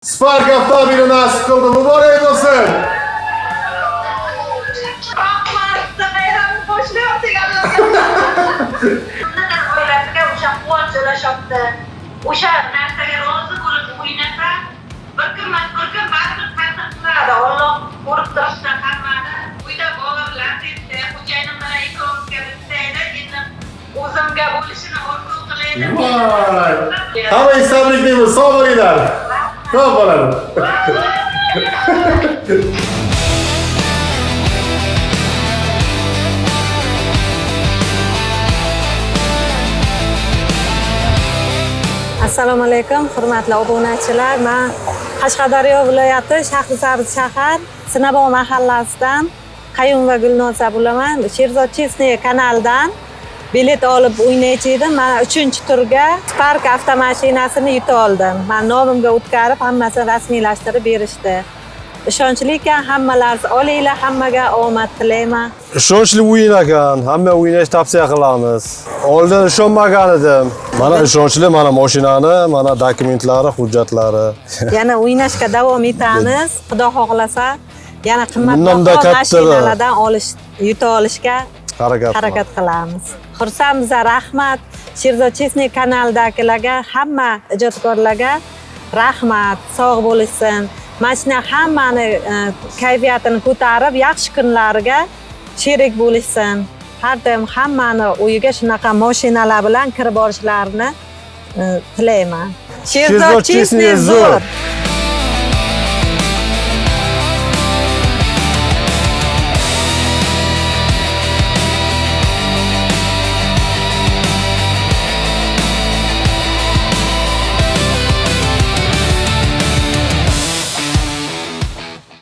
Spark avtomobili nasib qildi, muborak bo'lsin. O'sha narsaga rozi bo'lib o'ynasa, bir kun baribir ta'sir qiladi. Alloh ko'rib turibdi hammani. Uyda bolalar debdi, xo'jayinim bilan ikkovimizga bitaydi, endi o'zimga bo'lishini orzu qilaydi. Voy! Hamma sabrik deymiz, sog' bo'linglar. Ko'p bo'ladi. Assalomu alaykum, hurmatli obunachilar. Men Qashqadaryo viloyati Shahrisabz shahar Sinabog' mahallasidan Qayum va Gulnoza bo'laman. Sherzod Chesney kanalidan bilet olib o'ynaychi edim. Men 3-turga Spark avtomashinasini yuta oldim. Men nomimga o'tkazib, hammasini rasmiylashtirib berishdi. Ishonchli ekan, hammalaringiz olinglar, hammaga omad tilayman. Ishonchli o'yin ekan, hamma o'ynashni tavsiya qilamiz. Oldin ishonmagan edim. Mana ishonchli, mana mashinani, mana dokumentlari, hujjatlari. Yana o'ynashga davom etamiz. Xudo xohlasa, yana Bundan da qimmatbaho kattaroq mashinalardan yuta olishga harakat qilamiz. Xursandmiz, rahmat. Sherzod Chesney kanalidagilarga, hamma ijodkorlarga rahmat, sog' bo'lishsin. Mashina hammani kayfiyatini ko'tarib, yaxshi kunlariga sherik bo'lishsin. Har doim hammani uyiga shunaqa mashinalar bilan kirib borishlarini tilayman. Sherzod Chesney zo'r.